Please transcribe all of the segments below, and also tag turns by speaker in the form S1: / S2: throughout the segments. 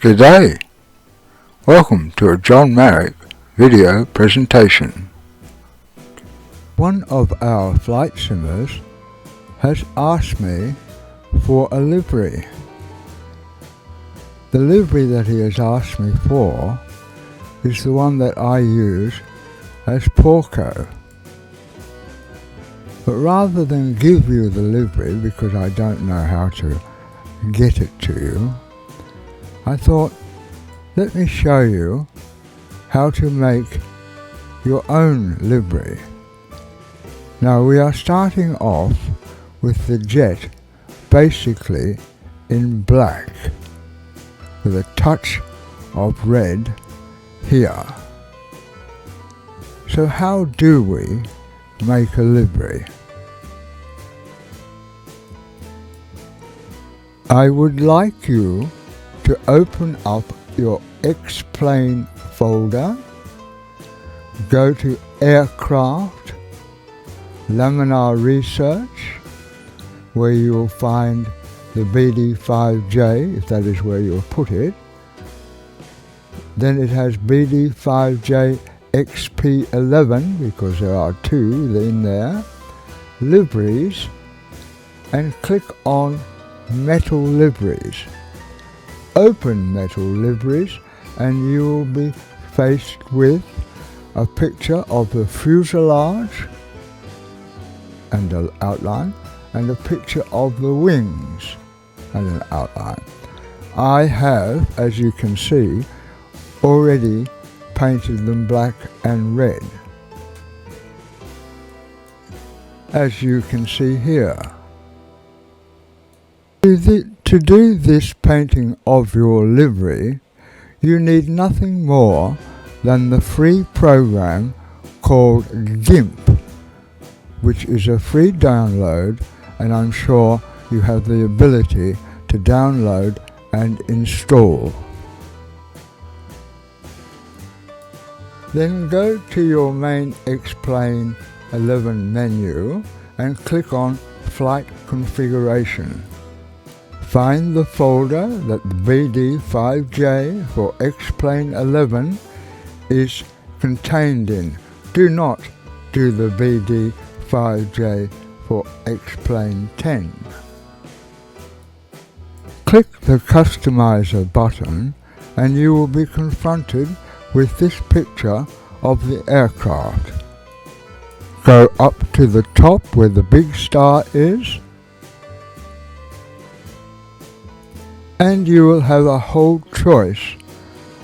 S1: G'day! Welcome to a John Marek video presentation. One of our flight simmers has asked me for a livery. The livery that he has asked me for is the one that I use as Porco. But rather than give you the livery, because I don't know how to get it to you, I thought, let me show you how to make your own livery. Now we are starting off with the jet basically in black with a touch of red here. So how do we make a livery? I would like you to open up your X-Plane folder, go to Aircraft, Laminar Research, where you will find the BD5J, if that is where you'll put it. Then it has BD5J XP11, because there are two in there, liveries, and click on Metal Liveries. Open Metal Liveries and you will be faced with a picture of the fuselage and an outline, and a picture of the wings and an outline. I have, as you can see, already painted them black and red, as you can see here. To do this painting of your livery, you need nothing more than the free program called GIMP, which is a free download, and I'm sure you have the ability to download and install. Then go to your main X-PLANE11 menu and click on Flight Configuration. Find the folder that the BD5J for X-PLANE11 is contained in. Do not do the BD5J for X-PLANE10. Click the Customizer button and you will be confronted with this picture of the aircraft. Go up to the top where the big star is, and you will have a whole choice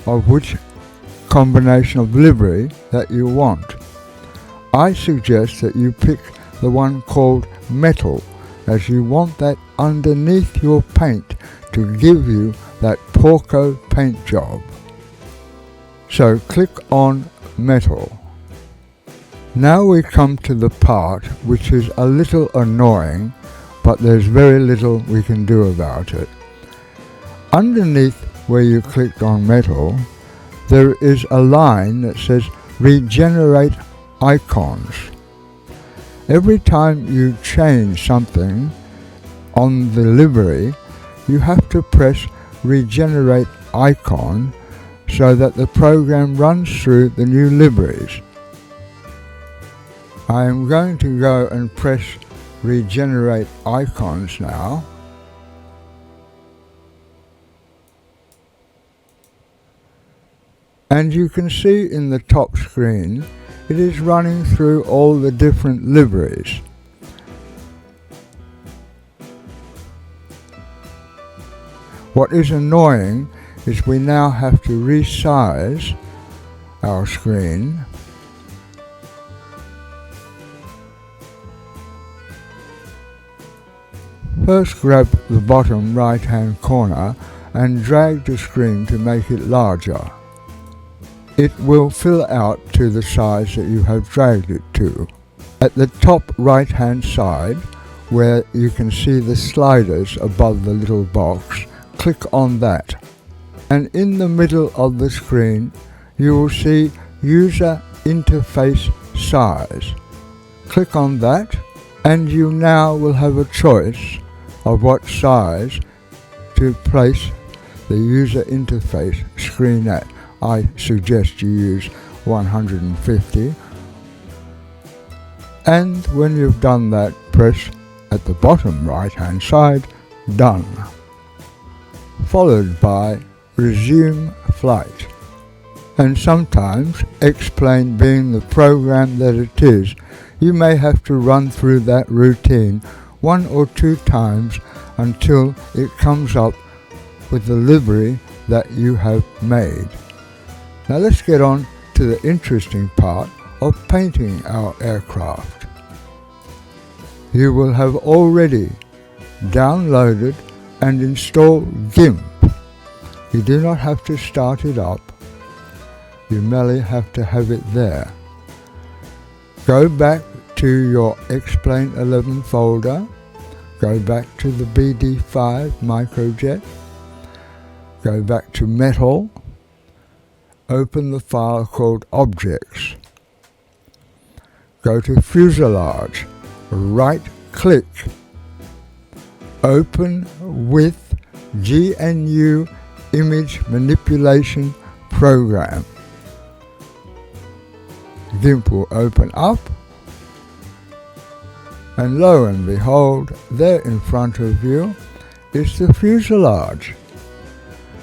S1: of which combination of livery that you want. I suggest that you pick the one called Metal, as you want that underneath your paint to give you that Porco paint job. So click on Metal. Now we come to the part which is a little annoying, but there's very little we can do about it. Underneath where you clicked on Metal, there is a line that says Regenerate Icons. Every time you change something on the livery, you have to press Regenerate Icon so that the program runs through the new liveries. I am going to go and press Regenerate Icons now. And you can see in the top screen, it is running through all the different liveries. What is annoying is we now have to resize our screen. First grab the bottom right hand corner and drag the screen to make it larger. It will fill out to the size that you have dragged it to. At the top right hand side, where you can see the sliders above the little box, click on that. And in the middle of the screen, you will see User Interface Size. Click on that, and you now will have a choice of what size to place the user interface screenette. I suggest you use 150. And when you've done that, press at the bottom right hand side, Done, followed by Resume Flight. And sometimes, X-Plane being the program that it is, you may have to run through that routine 1 or 2 times until it comes up with the livery that you have made. Now let's get on to the interesting part of painting our aircraft. You will have already downloaded and installed GIMP. You do not have to start it up. You merely have to have it there. Go back to your X-PLANE11 folder. Go back to the BD5 microjet. Go back to Metal. Open the file called Objects. Go to Fuselage. Right-click. Open with GNU Image Manipulation Program. GIMP will open up, and lo and behold, there in front of you is the fuselage.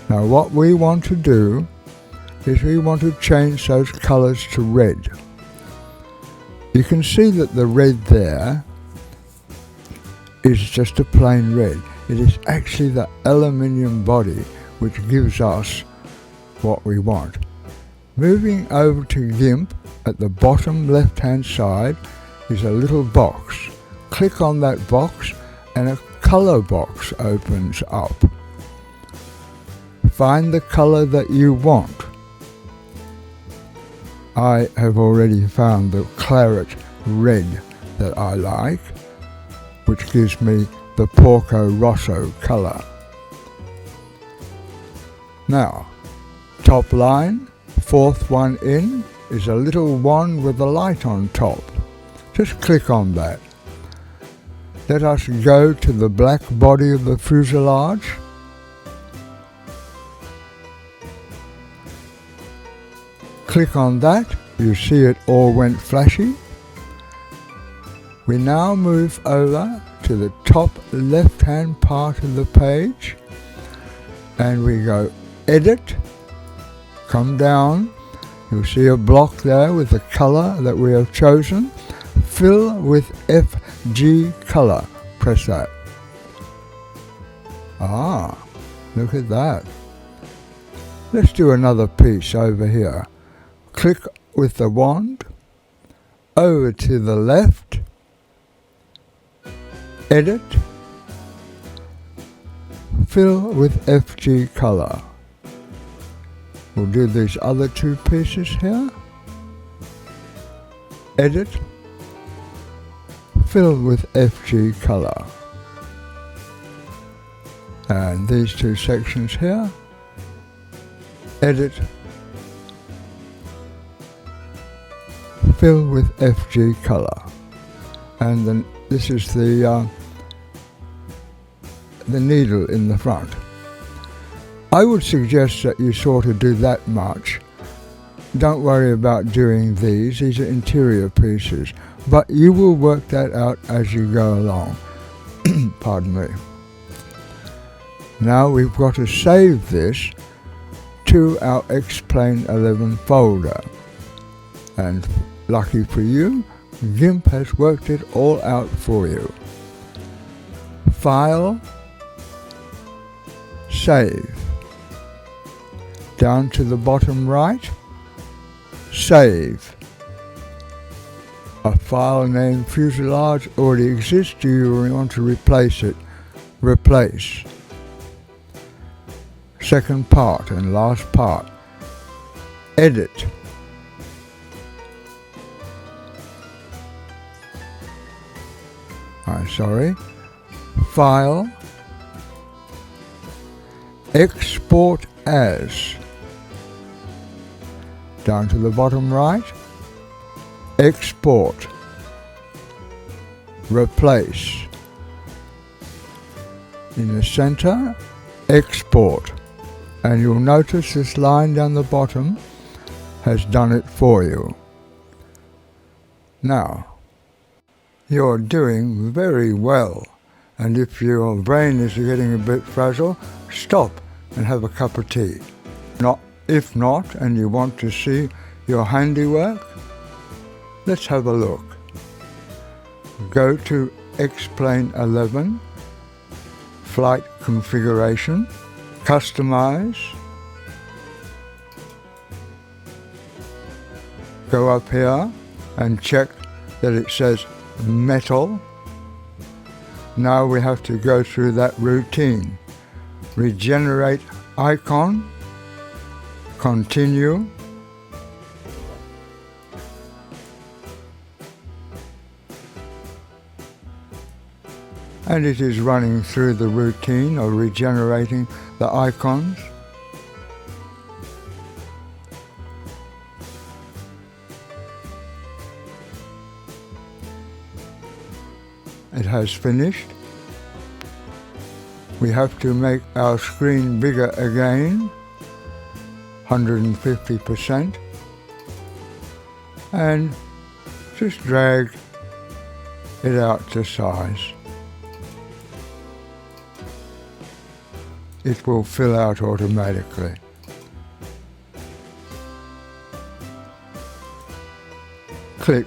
S1: Now what we want to do is we want to change those colors to red. You can see that the red there is just a plain red. It is actually the aluminium body which gives us what we want. Moving over to GIMP, at the bottom left hand side is a little box. Click on that box and a color box opens up. Find the color that you want. I have already found the claret red that I like, which gives me the Porco Rosso color. Now, top line, 4th one in, is a little wand with a light on top. Just click on that. Let us go to the black body of the fuselage. Click on that, you see it all went flashy. We now move over to the top left hand part of the page and we go Edit, come down, you'll see a block there with the color that we have chosen. Fill with FG color, press that. Ah, look at that. Let's do another piece over here. Click with the wand, over to the left, Edit, fill with FG color. We'll do these other 2 pieces here. Edit, fill with FG color. And these 2 sections here. Edit, fill with FG color. And then this is the needle in the front. I would suggest that you sort of do that much. Don't worry about doing these are interior pieces, but you will work that out as you go along. Pardon me. Now we've got to save this to our X-PLANE11 folder. And lucky for you, GIMP has worked it all out for you. File, Save. Down to the bottom right, Save. A file named Fuselage already exists. Do you want to replace it? Replace. Second part and last part. Edit. Sorry. File. Export as. Down to the bottom right. Export. Replace. In the center, export. And you'll notice this line down the bottom has done it for you. Now, you're doing very well, and if your brain is getting a bit frazzled, stop and have a cup of tea. If not, and you want to see your handiwork, let's have a look. Go to X-PLANE11, Flight Configuration, Customize. Go up here and check that it says metal. Now we have to go through that routine. Regenerate icon, continue, and it is running through the routine of regenerating the icons. It has finished. We have to make our screen bigger again, 150%, and just drag it out to size. It will fill out automatically. Click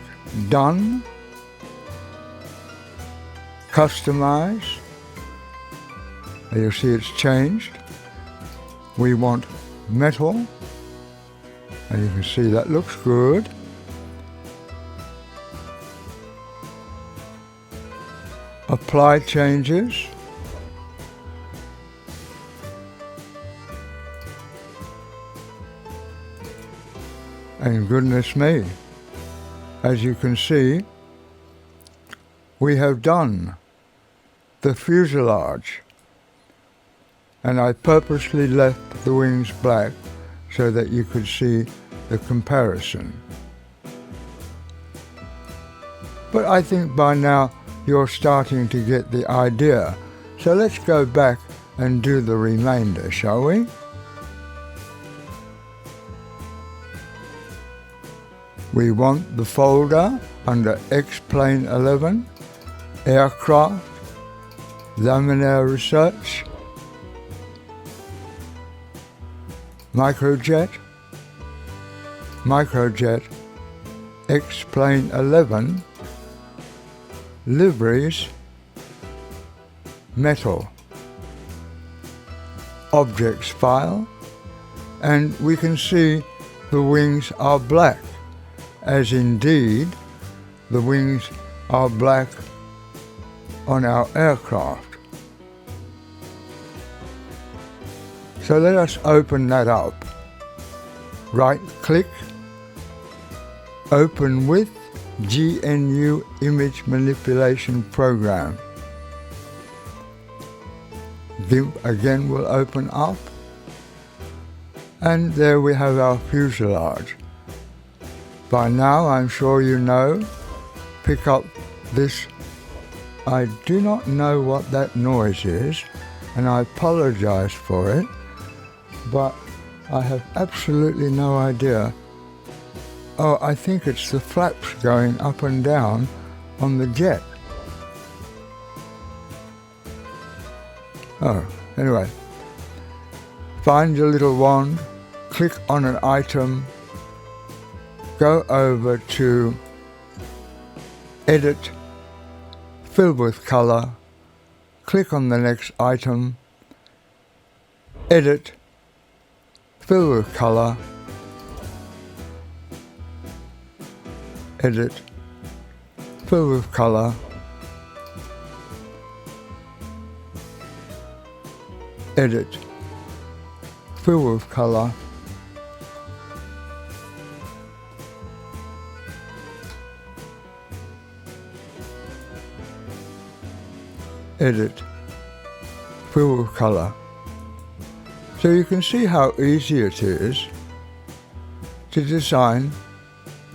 S1: Done, Customize, and you'll see it's changed. We want metal, and you can see that looks good. Apply changes. And goodness me, as you can see, we have done the fuselage, and I purposely left the wings black so that you could see the comparison. But I think by now you're starting to get the idea, so let's go back and do the remainder, shall we? We want the folder under X-PLANE11, Aircraft, Laminar Research, Microjet, X-PLANE11, Liveries, Metal, Objects file, and we can see the wings are black, as indeed the wings are black on our aircraft. So let us open that up. Right click, Open with GNU Image Manipulation Program. GIMP again will open up, and there we have our fuselage. By now I'm sure you know, pick up this. I do not know what that noise is, and I apologize for it, but I have absolutely no idea. Oh, I think it's the flaps going up and down on the jet. Oh, anyway, find your little wand, click on an item, go over to Edit, Fill with Color, click on the next item, Edit, Fill with Color, Edit, Fill with Color, Edit, Fill with Color, Edit, Fill with Color. So you can see how easy it is to design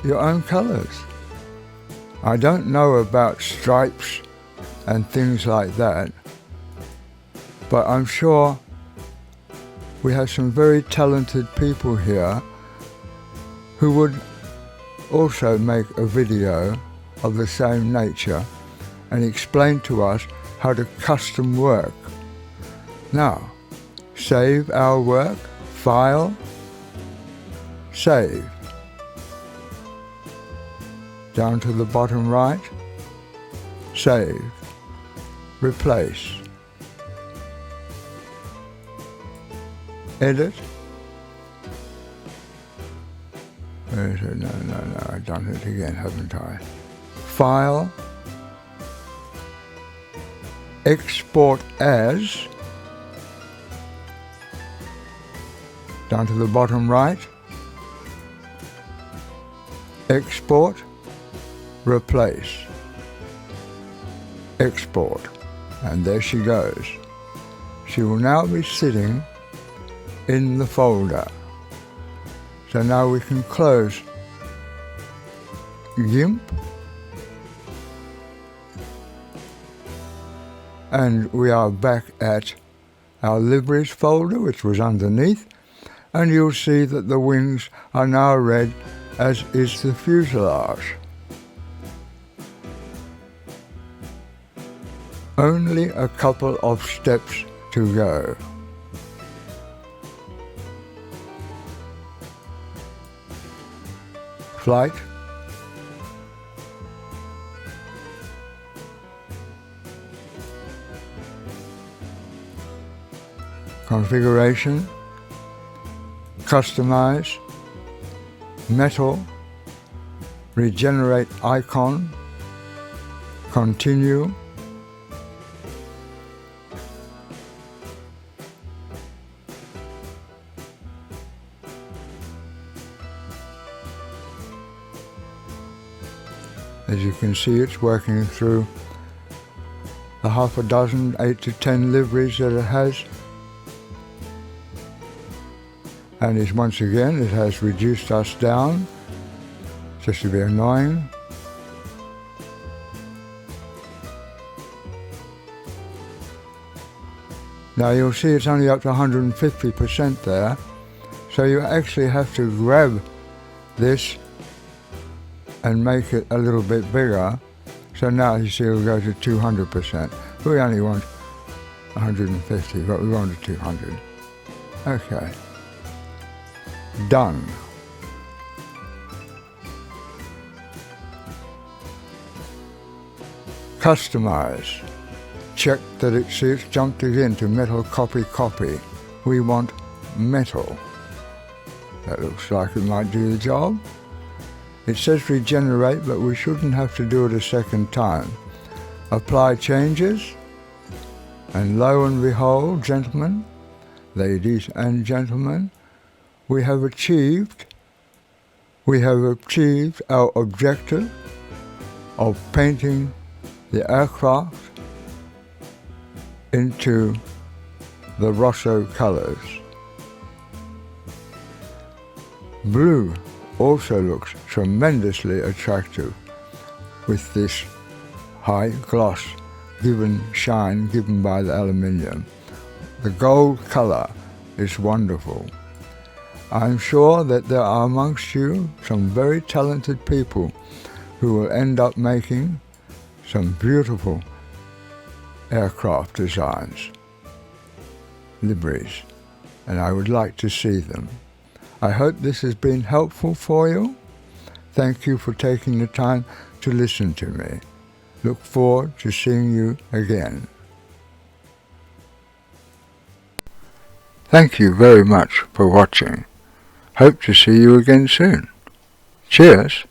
S1: your own colors. I don't know about stripes and things like that, but I'm sure we have some very talented people here who would also make a video of the same nature and explain to us how to custom work. Now, save our work, file, save. Down to the bottom right, save, replace, edit. No, I've done it again, haven't I? File, export as, down to the bottom right, export, replace, export, and there she goes. She will now be sitting in the folder. So now we can close GIMP, and we are back at our liveries folder, which was underneath, and you'll see that the wings are now red, as is the fuselage. Only a couple of steps to go. Flight, configuration, customize, metal, regenerate icon, continue, as you can see, it's working through the half a dozen, 8 to 10 liveries that it has. And once again, it has reduced us down, just to be annoying. Now you'll see it's only up to 150% there, so you actually have to grab this and make it a little bit bigger. So now you see it'll go to 200%. We only want 150, but we wanted 200. Okay. Done. Customize. Check that it's jumped again to metal copy. We want metal. That looks like it might do the job. It says regenerate, but we shouldn't have to do it a second time. Apply changes, and lo and behold, gentlemen, ladies and gentlemen, we have achieved our objective of painting the aircraft into the Rosso colors. Blue also looks tremendously attractive with this high gloss shine given by the aluminium. The gold color is wonderful. I'm sure that there are amongst you some very talented people who will end up making some beautiful aircraft designs, liveries, and I would like to see them. I hope this has been helpful for you. Thank you for taking the time to listen to me. Look forward to seeing you again. Thank you very much for watching. Hope to see you again soon. Cheers!